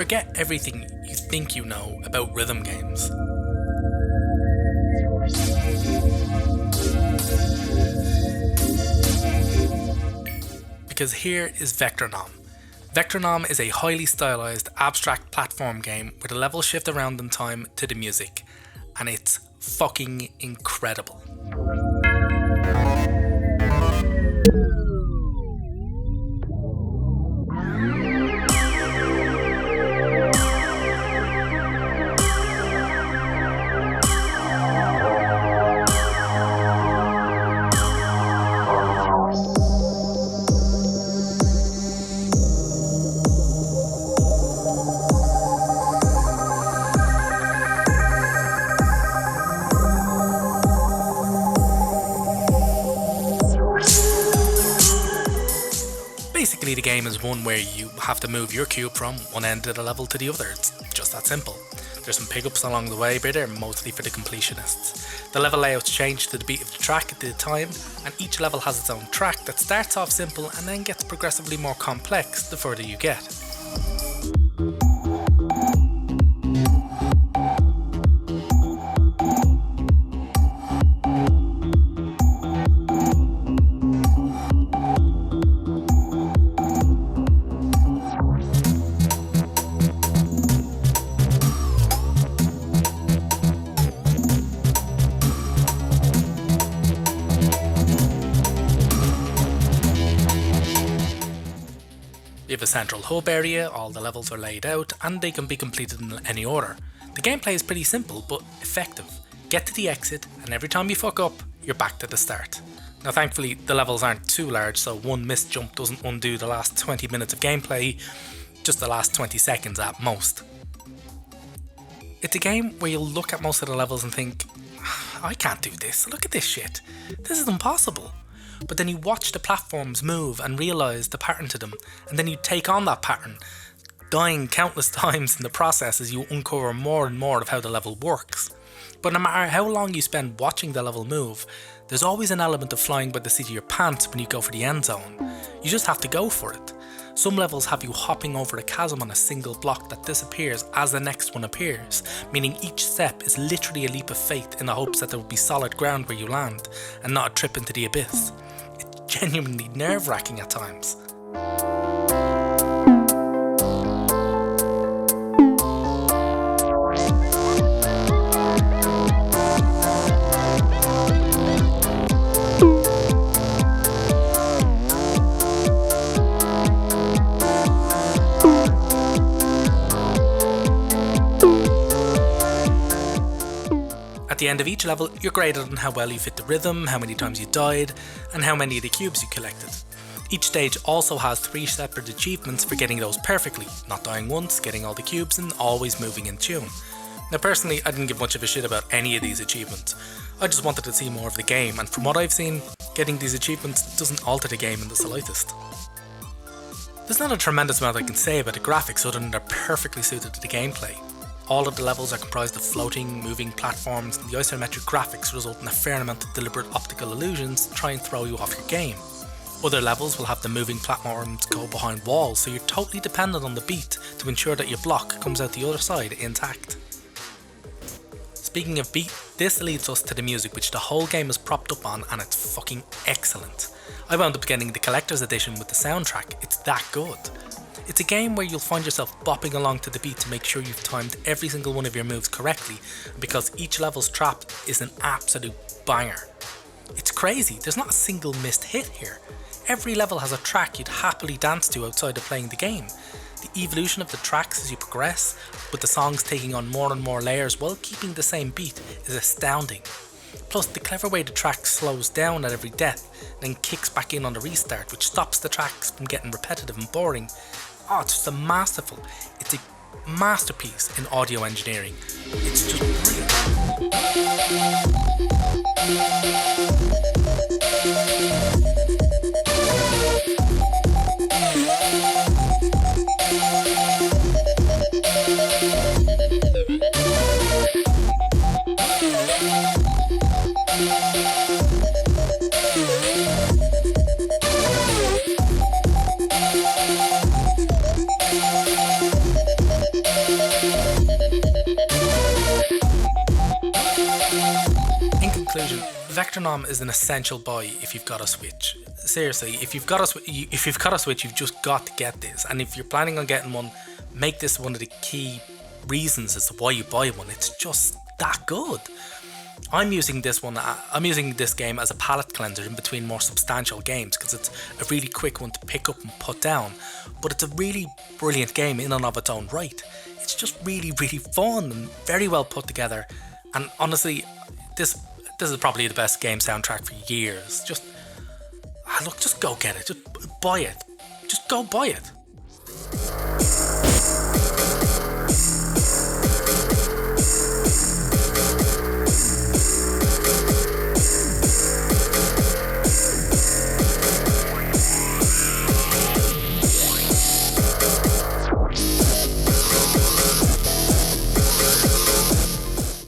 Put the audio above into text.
forget everything you think you know about rhythm games. Because here is Vectronom. Vectronom is a highly stylized, abstract platform game where the levels shift around in time to the music, and it's fucking incredible. Basically, the game is one where you have to move your cube from one end of the level to the other. It's just that simple. There's some pickups along the way, but they're mostly for the completionists. The level layouts change to the beat of the track at the time, and each level has its own track that starts off simple and then gets progressively more complex the further you get. You have a central hub area, all the levels are laid out, and they can be completed in any order. The gameplay is pretty simple, but effective. Get to the exit, and every time you fuck up, you're back to the start. Now thankfully, the levels aren't too large, so one missed jump doesn't undo the last 20 minutes of gameplay, just the last 20 seconds at most. It's a game where you'll look at most of the levels and think, I can't do this, look at this shit, this is impossible. But then you watch the platforms move and realise the pattern to them, and then you take on that pattern, dying countless times in the process as you uncover more and more of how the level works. But no matter how long you spend watching the level move, there's always an element of flying by the seat of your pants when you go for the end zone. You just have to go for it. Some levels have you hopping over a chasm on a single block that disappears as the next one appears, meaning each step is literally a leap of faith in the hopes that there will be solid ground where you land, and not a trip into the abyss. It's genuinely nerve-wracking at times. At the end of each level, you're graded on how well you fit the rhythm, how many times you died, and how many of the cubes you collected. Each stage also has 3 separate achievements for getting those perfectly, not dying once, getting all the cubes, and always moving in tune. Now personally, I didn't give much of a shit about any of these achievements. I just wanted to see more of the game, and from what I've seen, getting these achievements doesn't alter the game in the slightest. There's not a tremendous amount I can say about the graphics other than they're perfectly suited to the gameplay. All of the levels are comprised of floating, moving platforms, and the isometric graphics result in a fair amount of deliberate optical illusions to try and throw you off your game. Other levels will have the moving platforms go behind walls, so you're totally dependent on the beat to ensure that your block comes out the other side intact. Speaking of beat, this leads us to the music, which the whole game is propped up on, and it's fucking excellent. I wound up getting the collector's edition with the soundtrack, it's that good. It's a game where you'll find yourself bopping along to the beat to make sure you've timed every single one of your moves correctly, because each level's trap is an absolute banger. It's crazy, there's not a single missed hit here. Every level has a track you'd happily dance to outside of playing the game. The evolution of the tracks as you progress, with the songs taking on more and more layers while keeping the same beat, is astounding. Plus, the clever way the track slows down at every death, then kicks back in on the restart, which stops the tracks from getting repetitive and boring. Oh, it's just it's a masterpiece in audio engineering. It's just brilliant. conclusion, Vectronom is an essential buy if you've got a Switch. Seriously, if you've got a Switch, you've just got to get this. And if you're planning on getting one, make this one of the key reasons as to why you buy one. It's just that good. I'm using this game as a palate cleanser in between more substantial games because it's a really quick one to pick up and put down. But it's a really brilliant game in and of its own right. It's just really, really fun and very well put together. And honestly, this is probably the best game soundtrack for years. Just go get it. Just buy it. Just go buy it.